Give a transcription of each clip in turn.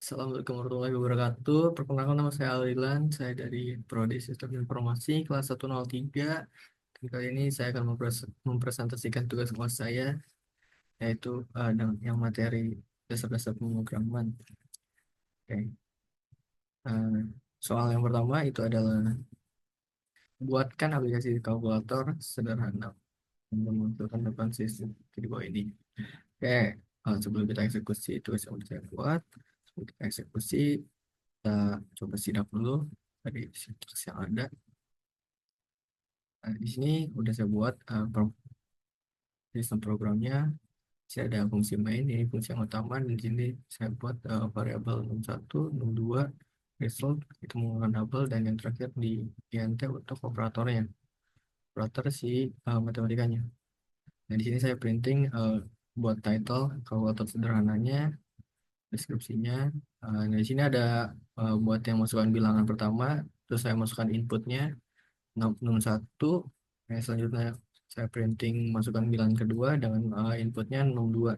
Assalamualaikum warahmatullahi wabarakatuh. Perkenalkan, nama saya Alilan. Saya dari Prodi Sistem Informasi kelas 103. Dan kali ini saya akan mempresentasikan tugas kelas saya, yaitu yang materi dasar-dasar pemrograman. Oke. Eh, Soal yang pertama itu adalah buatkan aplikasi kalkulator sederhana untuk menentukan depan sistem di bawah ini. Oke. Sebelum kita eksekusi tugas yang sudah saya buat, sebelum kita eksekusi, kita coba simak dulu dari situs yang ada. Di sini udah saya buat sistem programnya. Saya ada fungsi main, ini fungsi yang utama. Di sini saya buat variabel 61, 62, result, itu menggunakan double, dan yang terakhir di int untuk operatornya, operator si matematikanya. Nah, di sini saya printing buat title, kalkulator sederhananya, deskripsinya. Nah, di sini ada buat yang masukkan bilangan pertama, terus saya masukkan inputnya 61. Selanjutnya saya printing masukkan bilangan kedua dengan inputnya 62.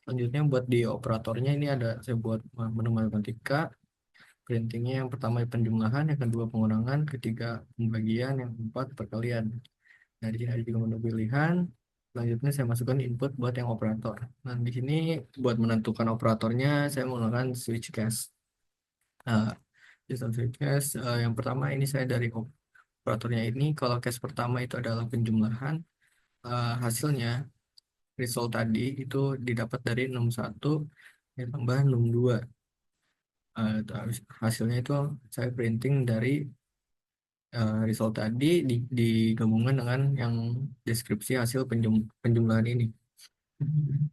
Selanjutnya buat di operatornya ini ada saya buat menu matematika. Printingnya yang pertama penjumlahan, yang kedua pengurangan, ketiga pembagian, yang keempat perkalian. Nah, di sini ada juga menu pilihan. Selanjutnya saya masukkan input buat yang operator. Nah, di sini buat menentukan operatornya saya menggunakan switch case. Nah, sistem switch case yang pertama ini saya dari operatornya ini. Kalau case pertama itu adalah penjumlahan, hasilnya result tadi itu didapat dari 61 tambah 62. Terus hasilnya itu saya printing dari result tadi digabungkan dengan yang deskripsi hasil penjumlahan ini.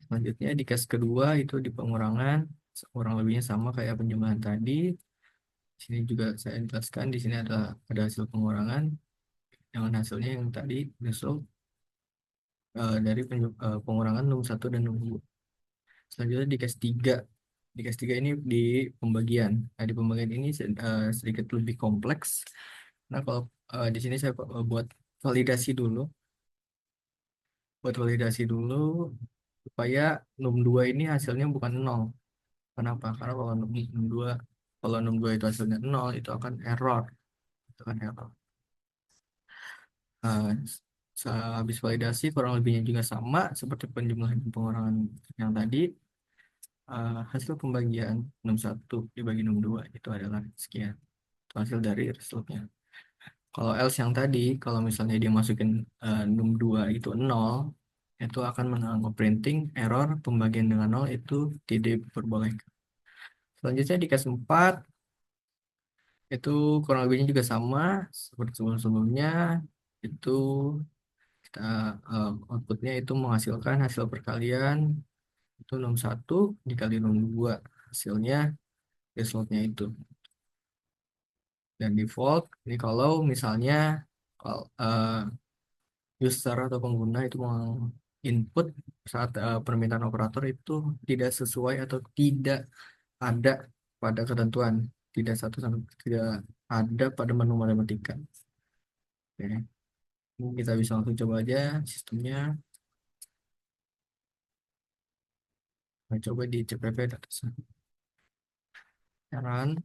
Selanjutnya di case kedua itu di pengurangan, kurang lebihnya sama kayak penjumlahan tadi. Di sini juga saya jelaskan, di sini ada hasil pengurangan dengan hasilnya yang tadi result dari pengurangan 61 dan 62. Selanjutnya di case 3. Di case 3 ini di pembagian. Nah, di pembagian ini sedikit lebih kompleks. Nah, kalau di sini saya buat validasi dulu. Buat validasi dulu supaya num 2 ini hasilnya bukan 0. Kenapa? Karena kalau num 2 itu hasilnya 0 itu akan error. Itu akan error. Uh, Habis validasi kurang lebihnya juga sama seperti penjumlahan dan pengurangan yang tadi. Hasil pembagian 61 dibagi 62 itu adalah sekian. Itu hasil dari resultnya. Kalau else yang tadi, kalau misalnya dia masukin num 2 itu 0, itu akan printing error pembagian dengan 0 itu tidak diperbolehkan. Selanjutnya di case 4, itu kurang lebihnya juga sama seperti sebelum-sebelumnya. Itu kita outputnya itu menghasilkan hasil perkalian itu 61 dikali 62, hasilnya resultnya itu. Dan default ini kalau misalnya kalau user atau pengguna itu mau input saat permintaan operator itu tidak sesuai atau tidak ada pada ketentuan, tidak satu sama tidak ada pada menu matematika. Oke. Ini kita bisa langsung coba aja sistemnya. Nah, coba di CPP data saran.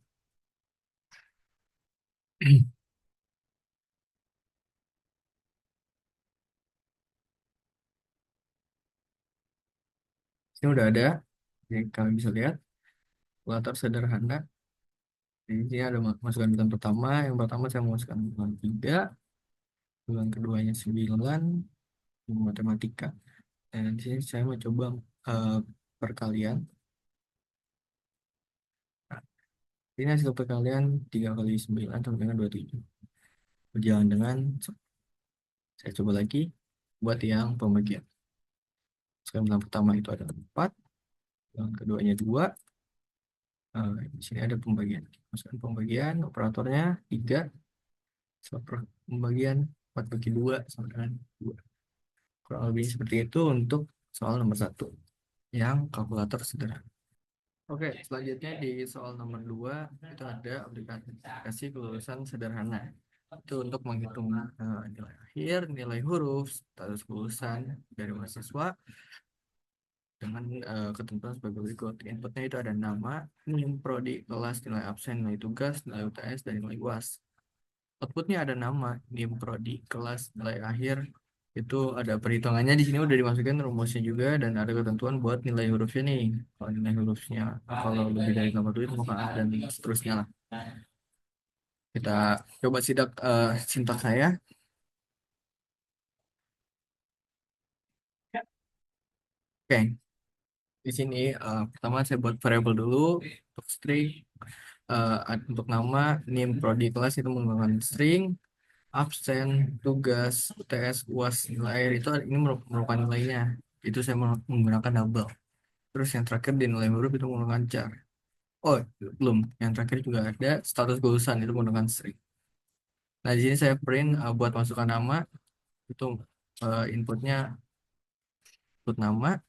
Ini udah ada. Jadi kalian bisa lihat kalkulator sederhana. Jadi ini ada masukan bilangan pertama. Yang pertama saya masukkan bilangan 3, bilangan keduanya 9, matematika. Dan di sini saya mau coba eh, perkalian. Nah, ini hasil perkalian 3 kali 9 sama dengan 27. Berjalan dengan saya coba lagi buat yang pembagian. Sekarang bilangan pertama itu ada 4, bilangan keduanya 2. Di sini ada pembagian. Masukkan pembagian, operatornya 3. Pembagian 4 bagi 2 sama dengan 2. Kurang lebih seperti itu untuk soal nomor 1 yang kalkulator sederhana. Oke, selanjutnya di soal nomor 2 itu ada aplikasi kelulusan sederhana. Itu untuk menghitung nilai akhir, nilai huruf, status kelulusan dari mahasiswa, dengan ketentuan sebagai berikut. Inputnya itu ada nama, NIM, prodi, kelas, nilai absen, nilai tugas, nilai UTS, dan nilai UAS. Outputnya ada nama, NIM, prodi, kelas, nilai akhir. Itu ada perhitungannya di sini udah dimasukin rumusnya juga dan ada ketentuan buat nilai hurufnya nih. Kalau nilai hurufnya kalau lebih dari 80 itu maka A dan seterusnya lah. Kita coba sidak sintak saya. Oke, di sini pertama saya buat variabel dulu untuk string. Untuk nama, name, prodi, kelas itu menggunakan string, absen, tugas, UTS, UAS, nilai akhir itu ini merupakan nilainya. Itu saya menggunakan double. Terus yang terakhir di nilai huruf itu menggunakan char. Oh, belum. Yang terakhir juga ada status kelulusan itu menggunakan string. Nah, di sini saya print buat masukkan nama itu inputnya input nama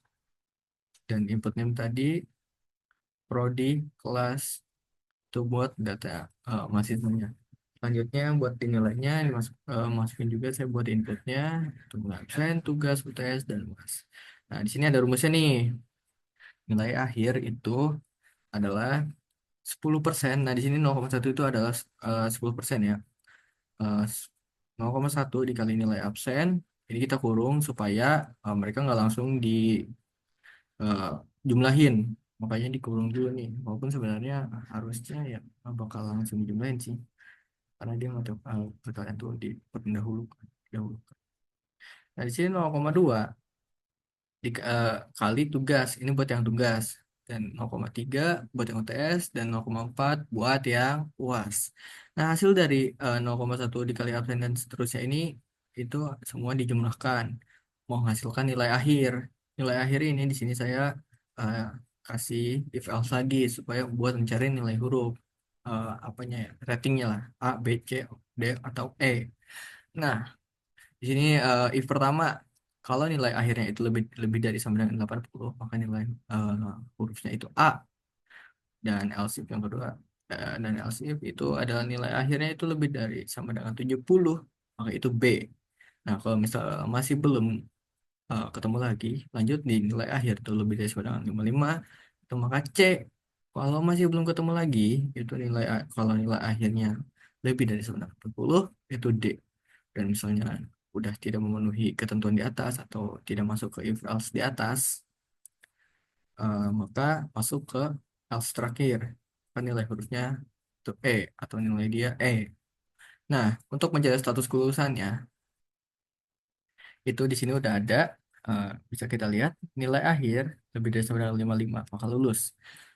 dan input name tadi prodi kelas itu buat data mahasiswanya. Selanjutnya buat nilainya masukin juga saya buat inputnya untuk absen, tugas, UTS dan UAS. Nah, di sini ada rumusnya nih. Nilai akhir itu adalah 10%. Nah, di sini 0,1 itu adalah 10% ya. Eh, 0,1 dikali nilai absen. Ini kita kurung supaya mereka nggak langsung eh, jumlahin. Makanya dikurung dulu nih. Walaupun sebenarnya harusnya ya bakal langsung dijumlahin sih. Karena dia nggak perkalian tuh diperdahulukan. Dahulukan. Nah, di sini 0,2 kali tugas. Ini buat yang tugas. Dan 0,3 buat yang UTS dan 0,4 buat yang UAS. Nah, hasil dari 0,1 dikali absen dan seterusnya ini itu semua dijumlahkan menghasilkan nilai akhir. Nilai akhir ini di sini saya eh, kasih if else lagi supaya buat mencari nilai huruf apanya ya, ratingnya lah A, B, C, D atau E. Nah, di sini if pertama, kalau nilai akhirnya itu lebih lebih dari sama dengan 80, maka nilai eh, hurufnya itu A. Dan else if yang kedua, dan else if itu adalah nilai akhirnya itu lebih dari sama dengan 70, maka itu B. Nah, kalau misal masih belum ketemu lagi, lanjut di nilai akhir itu lebih dari sama dengan 55, itu maka C. Kalau masih belum ketemu lagi, itu kalau nilai akhirnya lebih dari sama dengan 40, itu D. Dan misalnya udah tidak memenuhi ketentuan di atas atau tidak masuk ke if else di atas, maka masuk ke else terakhir. Kan nilai hurufnya itu E atau nilai dia E. Nah, untuk mencari status kelulusannya, itu di sini udah ada, bisa kita lihat nilai akhir lebih dari sama dengan 55, maka lulus.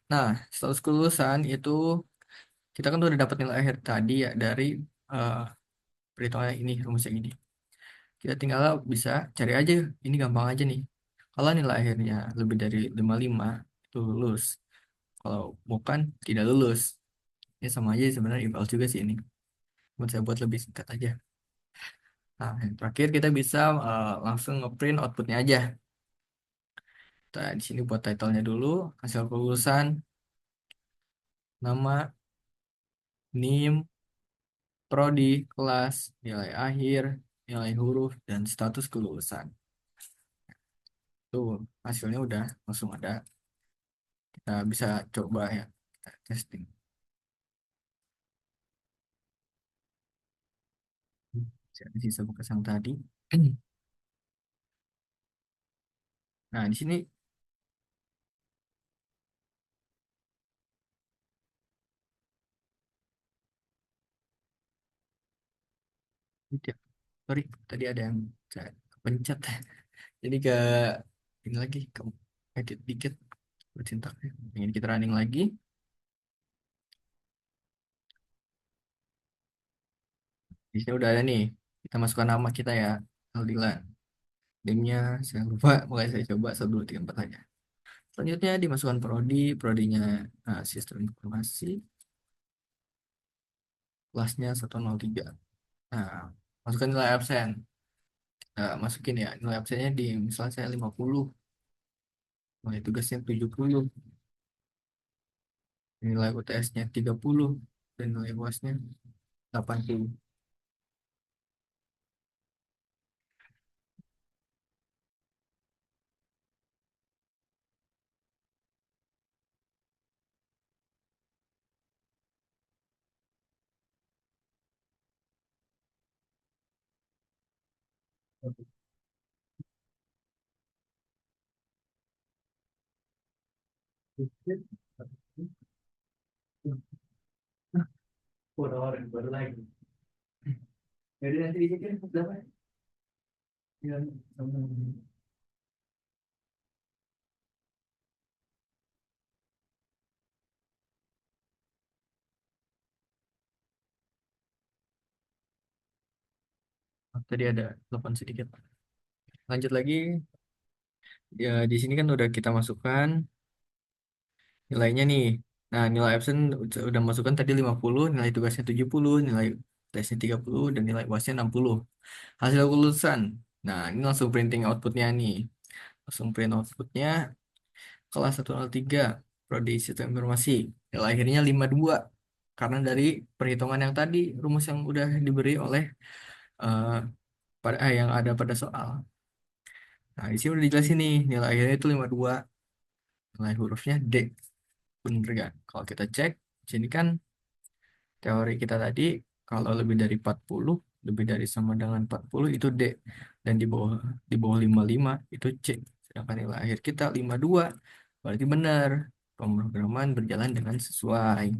Nah, status kelulusan itu kita kan udah dapat nilai akhir tadi ya dari eh, perhitungan ini, rumusnya ini. Kita tinggal bisa cari aja, ini gampang aja nih. Kalau nilai akhirnya lebih dari 55 itu lulus. Kalau bukan, tidak lulus. Ya sama aja sebenarnya imbal juga sih ini. Buat saya buat lebih singkat aja. Nah, yang terakhir kita bisa langsung ngeprint outputnya aja. Kita di sini buat title-nya dulu, hasil kelulusan, nama, NIM, prodi, kelas, nilai akhir, nilai huruf, dan status kelulusan. Tuh, hasilnya udah langsung ada. Kita bisa coba ya, kita testing. Saya sisa bekas yang tadi. Nah, di sini tidak. Sorry, tadi ada yang saya pencet. Jadi ke ini lagi ke edit dikit bersintaknya. Ingin kita running lagi. Di sini udah ada nih. Kita masukkan nama kita ya, Aldilan. Nimnya saya lupa, mulai saya coba 1, 2, 3, 4 aja. Selanjutnya dimasukkan prodi, prodinya sistem informasi, kelasnya 103. Nah, masukkan nilai absen. Masukin ya, nilai absennya di misalnya saya 50, nilai tugasnya 70, nilai UTS-nya 30, dan nilai UAS-nya 80. Orang baru lagi. Jadi nanti dicek berapa? Ya, sama. Tadi ada telepon sedikit. Lanjut lagi. Ya, di sini kan udah kita masukkan nilainya nih. Nah, nilai absen udah masukkan tadi 50, nilai tugasnya 70, nilai tesnya 30, dan nilai UASnya 60. Hasil kelulusan. Nah, ini langsung printing outputnya nih. Langsung print outputnya kelas 103 Prodi Sistem Informasi. Nilai akhirnya 52. Karena dari perhitungan yang tadi, rumus yang udah diberi oleh eh, yang ada pada soal. Nah, di sini udah dijelasin nih, nilai akhirnya itu 52. Nilai hurufnya D. Bener gak? Kalau kita cek, di sini kan teori kita tadi, kalau lebih dari 40, lebih dari sama dengan 40 itu D. Dan di bawah 55 itu C. Sedangkan nilai akhir kita 52, berarti benar. Pemrograman berjalan dengan sesuai.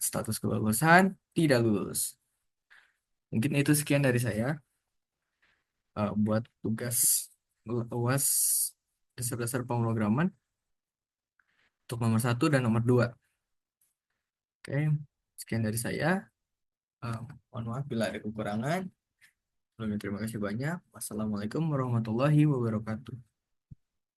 Status kelulusan tidak lulus. Mungkin itu sekian dari saya buat tugas UAS dasar-dasar pemrograman untuk nomor satu dan nomor dua. Oke, sekian dari saya. Eh, Mohon maaf bila ada kekurangan. Terima kasih banyak. Wassalamualaikum warahmatullahi wabarakatuh.